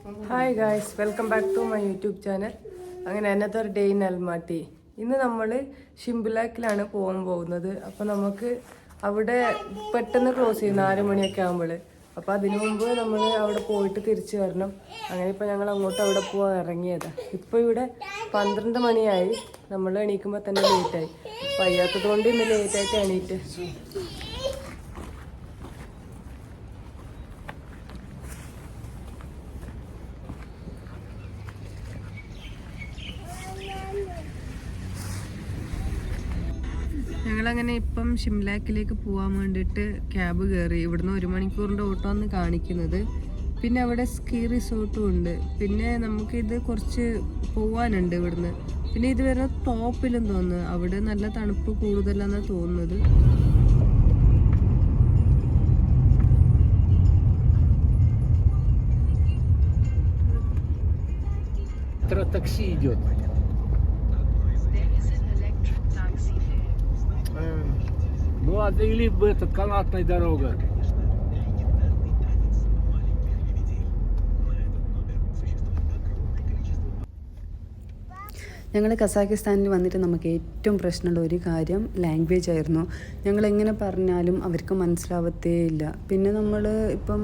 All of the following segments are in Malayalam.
Hi guys, welcome back to my YouTube channel. അങ്ങനെ അനദർ ഡേ ഇൻ അൽമാട്ടി. ഇന്ന് നമ്മൾ ഷിംബുലാക്കിലാണ് പോകാൻ പോകുന്നത്. അപ്പോൾ നമുക്ക് അവിടെ പെട്ടെന്ന് ക്ലോസ് ചെയ്യും 4 മണിയൊക്കെ ആകുമ്പോൾ. അപ്പോൾ അതിനു മുമ്പ് നമ്മൾ അവിടെ പോയിട്ട് തിരിച്ചു വരണം. അങ്ങനെ ഇപ്പോൾ ഞങ്ങൾ അങ്ങോട്ട് അവിടെ പോകാൻ ഇറങ്ങിയതാണ്. ഇപ്പോൾ ഇവിടെ 12 മണിയായി. നമ്മൾ എണീക്കുമ്പോൾ തന്നെ ലേറ്റായി. വയ്യാത്തത് കൊണ്ട് ഇന്ന് ലേറ്റായിട്ട് എണീറ്റ്. ഞങ്ങളങ്ങനെ ഇപ്പം ഷിംലാക്കിലേക്ക് പോകാൻ വേണ്ടിയിട്ട് ക്യാബ് കയറി. ഇവിടുന്ന് 1 മണിക്കൂറിൻ്റെ ഓട്ടോ ആണ് കാണിക്കുന്നത്. പിന്നെ അവിടെ സ്കീ റിസോർട്ടും ഉണ്ട്. പിന്നെ നമുക്കിത് കുറച്ച് പോവാനുണ്ട് ഇവിടുന്ന്. പിന്നെ ഇത് വരുന്ന ടോപ്പിലും തോന്നുന്നു. അവിടെ നല്ല തണുപ്പ് കൂടുതലാണെന്നാണ് തോന്നുന്നത്. Такси идет. Ну, или бы этот канатная дорога. ഞങ്ങൾ കസാക്കിസ്ഥാനിൽ വന്നിട്ട് നമുക്ക് ഏറ്റവും പ്രശ്നമുള്ള ഒരു കാര്യം ലാംഗ്വേജ് ആയിരുന്നു. ഞങ്ങളെങ്ങനെ പറഞ്ഞാലും അവർക്ക് മനസ്സിലാവത്തേ ഇല്ല. പിന്നെ നമ്മൾ ഇപ്പം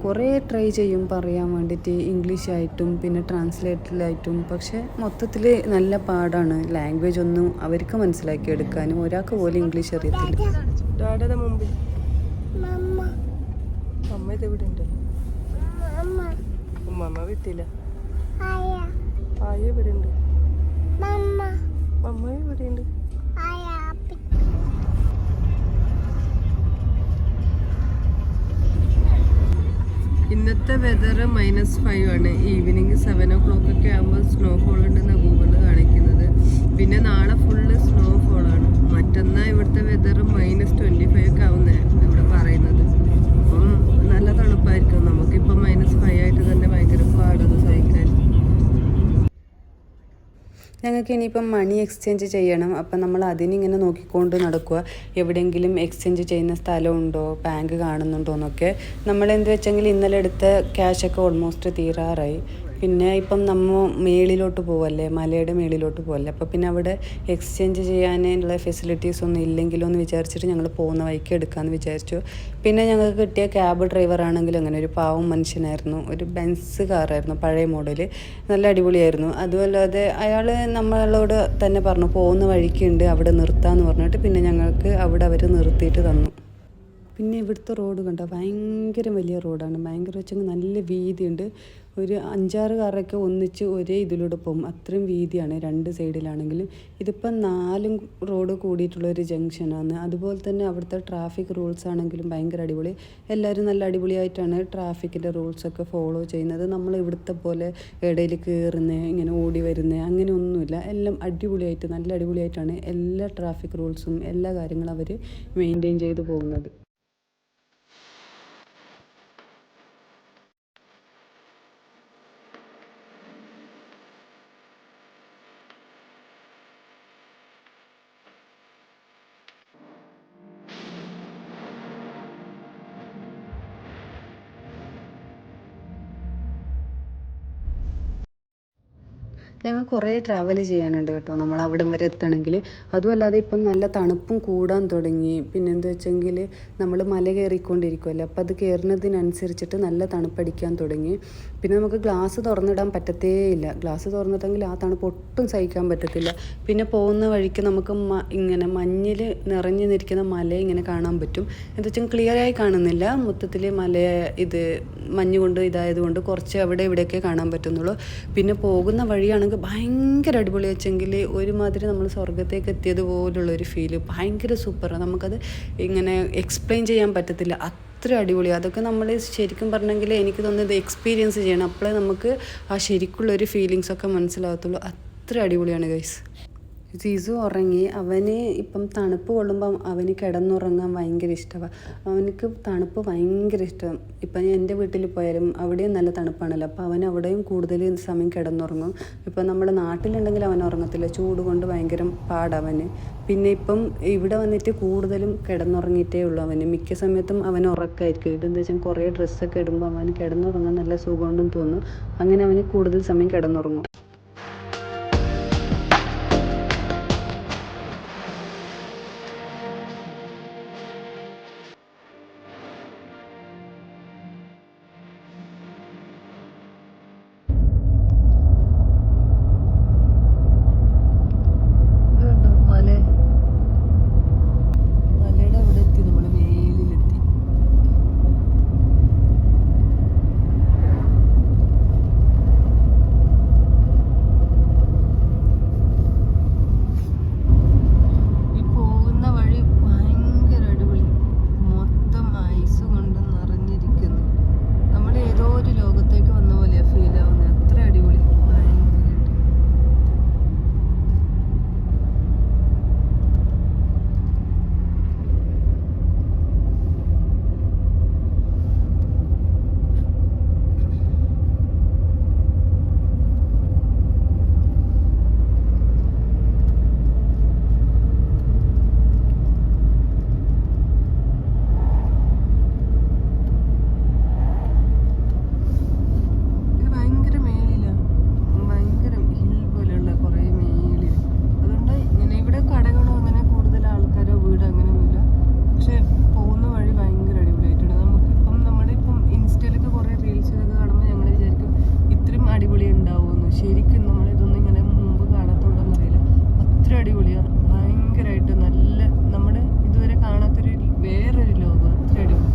കുറേ ട്രൈ ചെയ്യും പറയാൻ വേണ്ടിയിട്ട്, ഇംഗ്ലീഷായിട്ടും പിന്നെ ട്രാൻസ്ലേറ്ററിലായിട്ടും. പക്ഷേ മൊത്തത്തിൽ നല്ല പാടാണ്. ലാംഗ്വേജ് ഒന്നും അവർക്ക് മനസ്സിലാക്കി എടുക്കാനും. ഒരാൾക്ക് പോലും ഇംഗ്ലീഷ് അറിയത്തില്ല. ഡാഡയുടെ മുമ്പിൽ അമ്മ ഇതെവിടെ ഉണ്ട്? ഉമ്മ വിട്ടില്ല. ആയ ഇവിടെ ഉണ്ട്. അമ്മ ഇവിടെ ഉണ്ട്. ഇന്നത്തെ വെതർ -5 ആണ്. ഈവനിങ് 7 o'clock ഒക്കെ ആകുമ്പോൾ സ്നോഫോൾ ഉണ്ടെന്ന് ഗൂഗിളിൽ കാണിക്കുന്നത്. പിന്നെ നാളെ ഫുള്ള് സ്നോഫോളാണ്. മറ്റന്നാ ഇവിടുത്തെ വെതർ -25 ഒക്കെ ആവുന്നേ ഇവിടെ പറയുന്നത്. അപ്പം നല്ല തണുപ്പായിരിക്കും. നമുക്കിപ്പം -5 ആയിട്ട് തന്നെ ഭയങ്കര പാടത് സഹിക്കാൻ. ഞങ്ങൾക്ക് ഇനിയിപ്പം മണി എക്സ്ചേഞ്ച് ചെയ്യണം. അപ്പം നമ്മൾ അതിനിങ്ങനെ നോക്കിക്കൊണ്ട് നടക്കുക. എവിടെയെങ്കിലും എക്സ്ചേഞ്ച് ചെയ്യുന്ന സ്ഥലമുണ്ടോ, ബാങ്ക് കാണുന്നുണ്ടോ എന്നൊക്കെ. നമ്മളെന്ത് വെച്ചെങ്കിൽ ഇന്നലെ എടുത്ത ക്യാഷൊക്കെ ഓൾമോസ്റ്റ് തീരാറായി. പിന്നെ ഇപ്പം നമ്മൾ മേളിലോട്ട് പോവല്ലേ, മലയുടെ മേളിലോട്ട് പോവല്ലേ. അപ്പോൾ പിന്നെ അവിടെ എക്സ്ചേഞ്ച് ചെയ്യാനുള്ള ഫെസിലിറ്റീസ് ഒന്നും ഇല്ലെങ്കിലോ എന്ന് വിചാരിച്ചിട്ട് ഞങ്ങൾ പോകുന്ന വഴിക്ക് എടുക്കാമെന്ന് വിചാരിച്ചു. പിന്നെ ഞങ്ങൾക്ക് കിട്ടിയ ക്യാബ് ഡ്രൈവർ ആണെങ്കിലും അങ്ങനെ ഒരു പാവം മനുഷ്യനായിരുന്നു. ഒരു ബെൻസ് കാറായിരുന്നു, പഴയ മോഡൽ. നല്ല അടിപൊളിയായിരുന്നു. അതുമല്ലാതെ അയാൾ നമ്മളോട് തന്നെ പറഞ്ഞു പോകുന്ന വഴിക്കുണ്ട്, അവിടെ നിർത്താമെന്ന് പറഞ്ഞിട്ട് പിന്നെ ഞങ്ങൾക്ക് അവിടെ അവർ നിർത്തിയിട്ട് തന്നു. പിന്നെ ഇവിടുത്തെ റോഡ് കണ്ടോ, ഭയങ്കര വലിയ റോഡാണ്. ഭയങ്കര വെച്ചെങ്കിൽ നല്ല വീതിയുണ്ട്. ഒരു 5-6 കാറൊക്കെ ഒന്നിച്ച് ഒരേ ഇതിലൂടെ പോകും. അത്രയും വീതിയാണ് 2 സൈഡിലാണെങ്കിലും. ഇതിപ്പം 4 റോഡ് കൂടിയിട്ടുള്ളൊരു ജംഗ്ഷനാണ്. അതുപോലെ തന്നെ അവിടുത്തെ ട്രാഫിക് റൂൾസ് ആണെങ്കിലും ഭയങ്കര അടിപൊളി. എല്ലാവരും നല്ല അടിപൊളിയായിട്ടാണ് ട്രാഫിക്കിൻ്റെ റൂൾസൊക്കെ ഫോളോ ചെയ്യുന്നത്. നമ്മൾ ഇവിടുത്തെ പോലെ ഇടയിൽ കയറുന്നത്, ഇങ്ങനെ ഓടി വരുന്നത് അങ്ങനെ ഒന്നുമില്ല. എല്ലാം അടിപൊളിയായിട്ട്, നല്ല അടിപൊളിയായിട്ടാണ് എല്ലാ ട്രാഫിക് റൂൾസും എല്ലാ കാര്യങ്ങളും അവർ മെയിൻറ്റെയിൻ ചെയ്ത് പോകുന്നത്. ഞങ്ങൾ കുറേ ട്രാവൽ ചെയ്യാനുണ്ട് കേട്ടോ നമ്മൾ അവിടം വരെ എത്തണമെങ്കിൽ. അതുമല്ലാതെ ഇപ്പം നല്ല തണുപ്പും കൂടാൻ തുടങ്ങി. പിന്നെ എന്താ വെച്ചെങ്കിൽ നമ്മൾ മല കയറിക്കൊണ്ടിരിക്കുമല്ലോ. അപ്പോൾ അത് കയറുന്നതിനനുസരിച്ചിട്ട് നല്ല തണുപ്പടിക്കാൻ തുടങ്ങി. പിന്നെ നമുക്ക് ഗ്ലാസ് തുറന്നിടാൻ പറ്റത്തേ ഇല്ല. ഗ്ലാസ് തുറന്നിട്ടെങ്കിൽ ആ തണുപ്പ് ഒട്ടും സഹിക്കാൻ പറ്റത്തില്ല. പിന്നെ പോകുന്ന വഴിക്ക് നമുക്ക് ഇങ്ങനെ മഞ്ഞിൽ നിറഞ്ഞു നിൽക്കുന്ന മല ഇങ്ങനെ കാണാൻ പറ്റും. എന്താ വെച്ചാൽ ക്ലിയറായി കാണുന്നില്ല. മൊത്തത്തിൽ മല ഇത് മഞ്ഞ് കൊണ്ട് ഇതായതുകൊണ്ട് കുറച്ച് അവിടെ ഇവിടെയൊക്കെ കാണാൻ പറ്റുന്നുള്ളൂ. പിന്നെ പോകുന്ന വഴിയാണെങ്കിൽ ഭയങ്കര അടിപൊളി വെച്ചെങ്കിൽ ഒരുമാതിരി നമ്മൾ സ്വർഗത്തേക്ക് എത്തിയതുപോലുള്ളൊരു ഫീല്. ഭയങ്കര സൂപ്പറാണ്. നമുക്കത് ഇങ്ങനെ എക്സ്പ്ലെയിൻ ചെയ്യാൻ പറ്റത്തില്ല, അത്ര അടിപൊളി. അതൊക്കെ നമ്മൾ ശരിക്കും പറഞ്ഞെങ്കിൽ എനിക്ക് തോന്നുന്നത് എക്സ്പീരിയൻസ് ചെയ്യണം. അപ്പോഴേ നമുക്ക് ആ ശരിക്കുള്ളൊരു ഫീലിങ്സൊക്കെ മനസ്സിലാകത്തുള്ളൂ. അത്ര അടിപൊളിയാണ് ഗൈസ്. സീസു ഉറങ്ങി. അവന് ഇപ്പം തണുപ്പ് കൊള്ളുമ്പം അവന് കിടന്നുറങ്ങാൻ ഭയങ്കര ഇഷ്ടമാണ്. അവനക്ക് തണുപ്പ് ഭയങ്കര ഇഷ്ടം. ഇപ്പം ഞാൻ എൻ്റെ വീട്ടിൽ പോയാലും അവിടെയും നല്ല തണുപ്പാണല്ലോ, അപ്പോൾ അവൻ അവിടെയും കൂടുതൽ സമയം കിടന്നുറങ്ങും. ഇപ്പം നമ്മുടെ നാട്ടിലുണ്ടെങ്കിൽ അവൻ ഉറങ്ങത്തില്ല, ചൂട് കൊണ്ട് ഭയങ്കര പാടവന്. പിന്നെ ഇപ്പം ഇവിടെ വന്നിട്ട് കൂടുതലും കിടന്നുറങ്ങിയിട്ടേ ഉള്ളൂ അവന്. മിക്ക സമയത്തും അവൻ ഉറക്കമായിരിക്കും. ഇതെന്താ വെച്ചാൽ കുറേ ഡ്രസ്സൊക്കെ ഇടുമ്പോൾ അവന് കിടന്നുറങ്ങാൻ നല്ല സുഖമുണ്ടെന്ന് തോന്നും. അങ്ങനെ അവന് കൂടുതൽ സമയം കിടന്നുറങ്ങും. മലയുടെ അവിടെ എത്തി, നമ്മൾ മേലിലെത്തി. ഈ പോകുന്ന വഴി ഭയങ്കര അടിപൊളി, മൊത്തം ഐസ് കൊണ്ട് നിറഞ്ഞിരിക്കുന്നു. നമ്മൾ ഏതോ ഒരു ലോകത്തേക്ക് വന്ന പോലെയാണ് ഫീൽ ആവുന്നത്. അത്ര അടിപൊളി, ഭയങ്കരമായിട്ട്. ഇത് ഭയങ്കര മേളിലാണ്, ഭയങ്കര ഹിൽ പോലെയുള്ള കുറേ മേളിൽ. അതുകൊണ്ട് ഇങ്ങനെ ഇവിടെ കടകളോ അങ്ങനെ കൂടുതൽ ആൾക്കാരോ വീട് അങ്ങനെയൊന്നുമില്ല. പക്ഷെ പോകുന്ന വഴി ഭയങ്കര അടിപൊളിയായിട്ടുണ്ട്. നമുക്കിപ്പം നമ്മുടെ ഇപ്പം ഇൻസ്റ്റയിലൊക്കെ കുറേ റീൽസിലൊക്കെ കാണുമ്പോൾ ഞങ്ങൾ വിചാരിക്കും ഇത്രയും അടിപൊളി ഉണ്ടാവുമെന്ന്. ശരിക്കും നമ്മളിതൊന്നും ഇങ്ങനെ മുമ്പ് കാണാത്തുള്ളതെന്ന് അറിയില്ല. അത്ര അടിപൊളിയാണ്, ഭയങ്കരമായിട്ട് നല്ല, നമ്മൾ ഇതുവരെ കാണാത്തൊരു വേറൊരു ലോകം. അത്ര അടിപൊളി.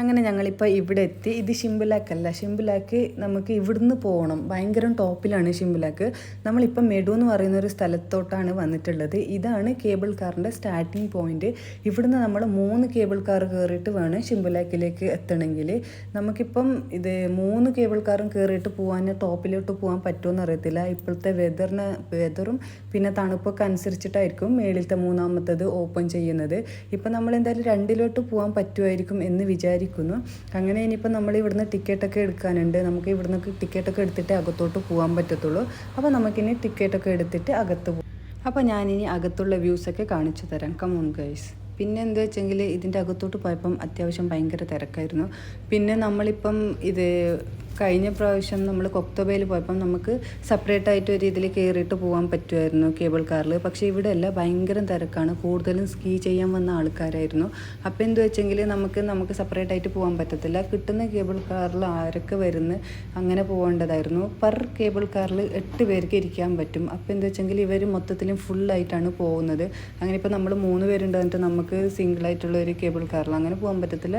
അങ്ങനെ ഞങ്ങളിപ്പോൾ ഇവിടെ എത്തി. ഇത് ഷിംബുലാക്കല്ല, ഷിംബുലാക്ക് നമുക്ക് ഇവിടുന്ന് പോകണം. ഭയങ്കര ടോപ്പിലാണ് ഷിംബുലാക്ക്. നമ്മളിപ്പം മെഡു എന്ന് പറയുന്ന ഒരു സ്ഥലത്തോട്ടാണ് വന്നിട്ടുള്ളത്. ഇതാണ് കേബിൾ കാറിൻ്റെ സ്റ്റാർട്ടിങ് പോയിന്റ്. ഇവിടുന്ന് നമ്മൾ 3 കേബിൾ കാർ കയറിയിട്ട് വേണം ഷിംബുലാക്കിലേക്ക് എത്തണമെങ്കിൽ. നമുക്കിപ്പം ഇത് 3 കേബിൾ കാറും കയറിയിട്ട് പോകാൻ ടോപ്പിലോട്ട് പോകാൻ പറ്റുമെന്ന് അറിയത്തില്ല. ഇപ്പോഴത്തെ വെതറും പിന്നെ തണുപ്പൊക്കെ അനുസരിച്ചിട്ടായിരിക്കും മേളിലത്തെ 3ാമത്തേത് ഓപ്പൺ ചെയ്യുന്നത്. ഇപ്പം നമ്മൾ എന്തായാലും 2ലോട്ട് പോകാൻ പറ്റുമായിരിക്കും എന്ന് വിചാരിക്കുന്നു. അങ്ങനെ ഇനിയിപ്പോൾ നമ്മൾ ഇവിടുന്ന് ടിക്കറ്റൊക്കെ എടുക്കാനുണ്ട്. നമുക്ക് ഇവിടുന്ന് ടിക്കറ്റൊക്കെ എടുത്തിട്ട് അകത്തോട്ട് പോകാൻ പറ്റത്തുള്ളൂ. അപ്പോൾ നമുക്കിനി ടിക്കറ്റൊക്കെ എടുത്തിട്ട് അകത്ത് പോകും. അപ്പോൾ ഞാനിനി അകത്തുള്ള വ്യൂസൊക്കെ കാണിച്ചു തരാം. Come on guys. പിന്നെ എന്താ വെച്ചെങ്കിൽ ഇതിൻ്റെ അകത്തോട്ട് പോയപ്പം അത്യാവശ്യം ഭയങ്കര തിരക്കായിരുന്നു. പിന്നെ നമ്മളിപ്പം ഇത് കഴിഞ്ഞ പ്രാവശ്യം നമ്മൾ കൊക്തോബയിൽ പോയപ്പം നമുക്ക് സെപ്പറേറ്റ് ആയിട്ട് ഒരു ഇതിൽ കയറിയിട്ട് പോകാൻ പറ്റുമായിരുന്നു കേബിൾ കാറിൽ. പക്ഷേ ഇവിടെ അല്ല, ഭയങ്കര തിരക്കാണ്. കൂടുതലും സ്കീ ചെയ്യാൻ വന്ന ആൾക്കാരായിരുന്നു. അപ്പോൾ എന്ത് വെച്ചെങ്കിൽ നമുക്ക് സെപ്പറേറ്റ് ആയിട്ട് പോകാൻ പറ്റത്തില്ല. കിട്ടുന്ന കേബിൾ കാറിൽ ആരൊക്കെ വരുന്നു അങ്ങനെ പോകേണ്ടതായിരുന്നു. പെർ കേബിൾ കാറിൽ 8 പേർക്ക് ഇരിക്കാൻ പറ്റും. അപ്പോൾ എന്ത് വെച്ചെങ്കിൽ ഇവർ മൊത്തത്തിലും ഫുള്ളായിട്ടാണ് പോകുന്നത്. അങ്ങനെ ഇപ്പോൾ നമ്മൾ 3 പേരുണ്ടായിട്ട് നമുക്ക് സിംഗിളായിട്ടുള്ള ഒരു കേബിൾ കാറിൽ അങ്ങനെ പോകാൻ പറ്റത്തില്ല.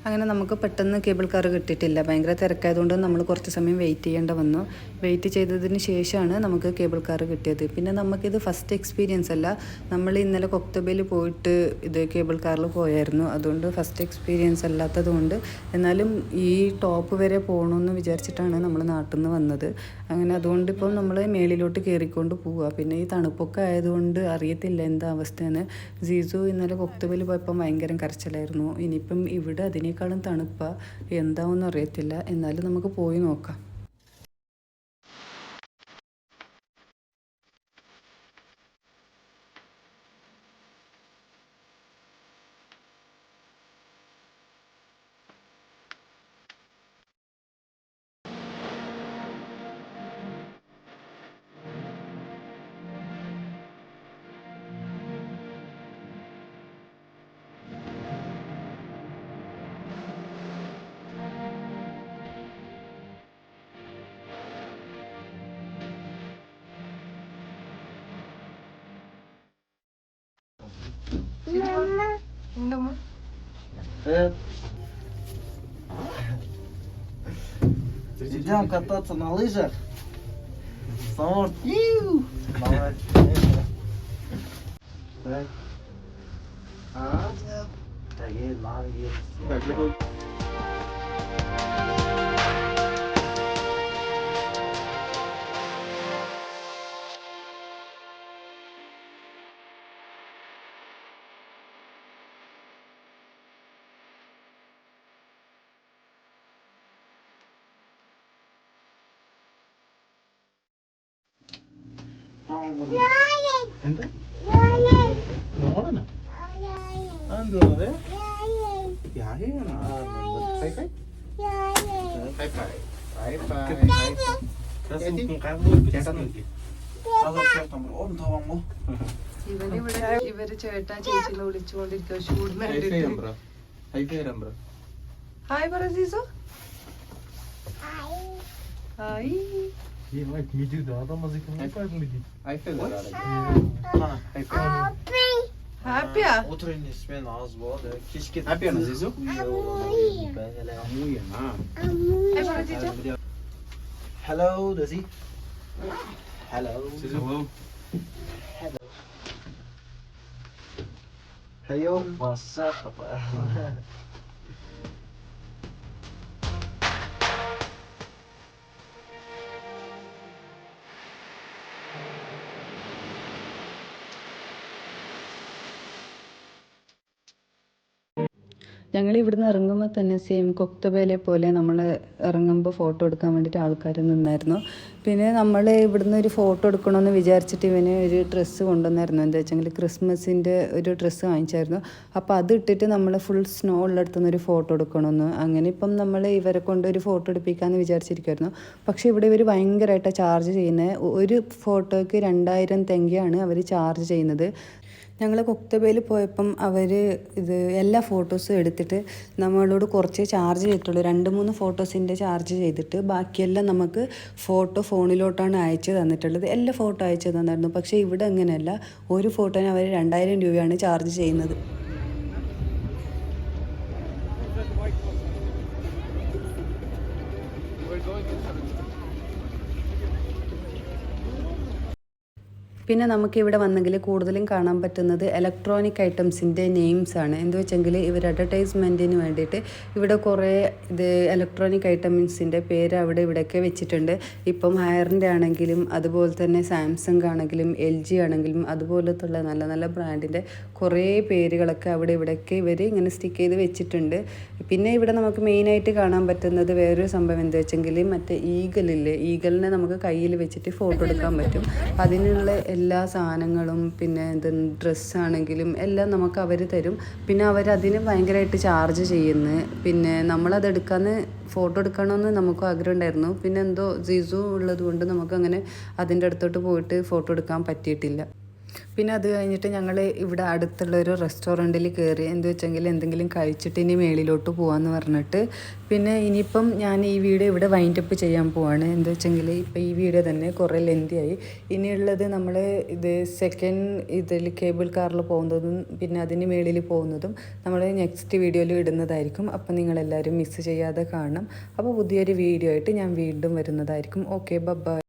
അങ്ങനെ നമുക്ക് പെട്ടെന്ന് കേബിൾ കാർ കിട്ടിയിട്ടില്ല. ഭയങ്കര തിരക്കായതുകൊണ്ട് നമ്മൾ കുറച്ച് സമയം വെയിറ്റ് ചെയ്യേണ്ട വന്നു. വെയിറ്റ് ചെയ്തതിന് ശേഷമാണ് നമുക്ക് കേബിൾ കാർ കിട്ടിയത്. പിന്നെ നമുക്കിത് ഫസ്റ്റ് എക്സ്പീരിയൻസ് അല്ല. നമ്മൾ ഇന്നലെ കൊക്തോബയിൽ പോയിട്ട് ഇത് കേബിൾ കാറിൽ പോയായിരുന്നു. അതുകൊണ്ട് ഫസ്റ്റ് എക്സ്പീരിയൻസ് അല്ലാത്തത് കൊണ്ട്, എന്നാലും ഈ ടോപ്പ് വരെ പോകണമെന്ന് വിചാരിച്ചിട്ടാണ് നമ്മൾ നാട്ടിൽ നിന്ന് വന്നത്. അങ്ങനെ അതുകൊണ്ട് ഇപ്പം നമ്മൾ മേളിലോട്ട് കയറിക്കൊണ്ട് പോവുക. പിന്നെ ഈ തണുപ്പൊക്കെ ആയതുകൊണ്ട് അറിയത്തില്ല എന്താ അവസ്ഥയാണ്. സീസു ഇന്നലെ കൊക്തോബയിൽ പോയപ്പം ഭയങ്കര കരച്ചിലായിരുന്നു. ഇനിയിപ്പം ഇവിടെ അതിനേക്കാളും തണുപ്പാ, എന്താവെന്ന് അറിയത്തില്ല. എന്നാലും നമുക്ക് പോയി നോക്കാം. എന്തമ്മ Идем кататься на лыжах. Снова. ഇവര് ചേട്ടാ ചേച്ചിനെ വിളിച്ചുകൊണ്ടിരിക്കുക ഷൂടിന്. ഹായ് പറ സീസു. Hi. ഹാപ്പിയാ? Hello, Desi. Hello. Hello. Hello. What's up? ഞങ്ങൾ ഇവിടുന്ന് ഇറങ്ങുമ്പോൾ തന്നെ സെയിം കൊക്തബേലെ പോലെ നമ്മൾ ഇറങ്ങുമ്പോൾ ഫോട്ടോ എടുക്കാൻ വേണ്ടിയിട്ട് ആൾക്കാർ നിന്നായിരുന്നു. പിന്നെ നമ്മൾ ഇവിടുന്ന് ഒരു ഫോട്ടോ എടുക്കണമെന്ന് വിചാരിച്ചിട്ട് ഇവന് ഒരു ഡ്രസ്സ് കൊണ്ടുവന്നായിരുന്നു. എന്താ വെച്ചെങ്കിൽ ക്രിസ്മസിൻ്റെ ഒരു ഡ്രസ്സ് വാങ്ങിച്ചായിരുന്നു. അപ്പോൾ അത് ഇട്ടിട്ട് നമ്മൾ ഫുൾ സ്നോ ഉള്ളിടത്തുനിന്ന് ഒരു ഫോട്ടോ എടുക്കണമെന്ന്. അങ്ങനെ ഇപ്പം നമ്മൾ ഇവരെ കൊണ്ട് ഒരു ഫോട്ടോ എടുപ്പിക്കാമെന്ന് വിചാരിച്ചിരിക്കുമായിരുന്നു. പക്ഷേ ഇവിടെ ഇവർ ഭയങ്കരമായിട്ട് ചാർജ് ചെയ്യുന്നത്. ഒരു ഫോട്ടോയ്ക്ക് 2000 തെങ്കയാണ് അവർ ചാർജ് ചെയ്യുന്നത്. ഞങ്ങൾ കൊക്തബേയിൽ പോയപ്പം അവർ ഇത് എല്ലാ ഫോട്ടോസും എടുത്തിട്ട് നമ്മളോട് കുറച്ച് ചാർജ് ചെയ്തിട്ടുള്ളൂ. 2-3 ഫോട്ടോസിൻ്റെ ചാർജ് ചെയ്തിട്ട് ബാക്കിയെല്ലാം നമുക്ക് ഫോണിലോട്ടാണ് അയച്ചു തന്നിട്ടുള്ളത്. എല്ലാ ഫോട്ടോ അയച്ചു തന്നായിരുന്നു. പക്ഷേ ഇവിടെ അങ്ങനെയല്ല. ഒരു ഫോട്ടോന് അവർ 2000 രൂപയാണ് ചാർജ് ചെയ്യുന്നത്. പിന്നെ നമുക്കിവിടെ വന്നെങ്കിൽ കൂടുതലും കാണാൻ പറ്റുന്നത് ഇലക്ട്രോണിക് ഐറ്റംസിൻ്റെ നെയിംസാണ്. എന്ത് വെച്ചെങ്കിൽ ഇവർ അഡ്വർടൈസ്മെൻറ്റിന് വേണ്ടിയിട്ട് ഇവിടെ കുറേ ഇലക്ട്രോണിക് ഐറ്റംസിൻ്റെ പേര് അവിടെ ഇവിടെയൊക്കെ വെച്ചിട്ടുണ്ട്. ഇപ്പം ഹയറിൻ്റെ ആണെങ്കിലും അതുപോലെ തന്നെ സാംസങ് ആണെങ്കിലും LG ആണെങ്കിലും അതുപോലത്തുള്ള നല്ല നല്ല ബ്രാൻഡിൻ്റെ കുറേ പേരുകളൊക്കെ അവിടെ ഇവിടെയൊക്കെ ഇവർ ഇങ്ങനെ സ്റ്റിക്ക് ചെയ്ത് വെച്ചിട്ടുണ്ട്. പിന്നെ ഇവിടെ നമുക്ക് മെയിനായിട്ട് കാണാൻ പറ്റുന്നത് വേറൊരു സംഭവം എന്താ വെച്ചെങ്കിൽ മറ്റേ ഈഗലിനെ നമുക്ക് കയ്യിൽ വെച്ചിട്ട് ഫോട്ടോ എടുക്കാൻ പറ്റും. അതിനുള്ള എല്ലാ സാധനങ്ങളും പിന്നെ ഡ്രസ്സാണെങ്കിലും എല്ലാം നമുക്ക് അവർ തരും. പിന്നെ അവരതിന് ഭയങ്കരമായിട്ട് ചാർജ് ചെയ്യുന്നു. പിന്നെ നമ്മളതെടുക്കാമെന്ന് ഫോട്ടോ എടുക്കണമെന്ന് നമുക്കും ആഗ്രഹം ഉണ്ടായിരുന്നു. പിന്നെ എന്തോ ജിസു ഉള്ളത് കൊണ്ട് നമുക്കങ്ങനെ അതിൻ്റെ അടുത്തോട്ട് പോയിട്ട് ഫോട്ടോ എടുക്കാൻ പറ്റിയിട്ടില്ല. പിന്നെ അത് കഴിഞ്ഞിട്ട് ഞങ്ങൾ ഇവിടെ അടുത്തുള്ള ഒരു റെസ്റ്റോറൻറ്റിൽ കയറി. എന്ത് വെച്ചെങ്കിൽ എന്തെങ്കിലും കഴിച്ചിട്ട് ഇനി മേളിലോട്ട് പോകാമെന്ന് പറഞ്ഞിട്ട്. പിന്നെ ഇനിയിപ്പം ഞാൻ ഈ വീഡിയോ ഇവിടെ വൈൻഡപ്പ് ചെയ്യാൻ പോവാണ്. എന്ത് വെച്ചെങ്കിൽ ഇപ്പം ഈ വീഡിയോ തന്നെ കുറേ ലെന്തിയായി. ഇനിയുള്ളത് നമ്മൾ സെക്കൻഡ് കേബിൾ കാറിൽ പോകുന്നതും പിന്നെ അതിന് മേളിൽ പോകുന്നതും നമ്മൾ നെക്സ്റ്റ് വീഡിയോയിൽ ഇടുന്നതായിരിക്കും. അപ്പം നിങ്ങളെല്ലാവരും മിസ് ചെയ്യാതെ കാണണം. അപ്പോൾ പുതിയൊരു വീഡിയോ ആയിട്ട് ഞാൻ വീണ്ടും വരുന്നതായിരിക്കും. Okay, by.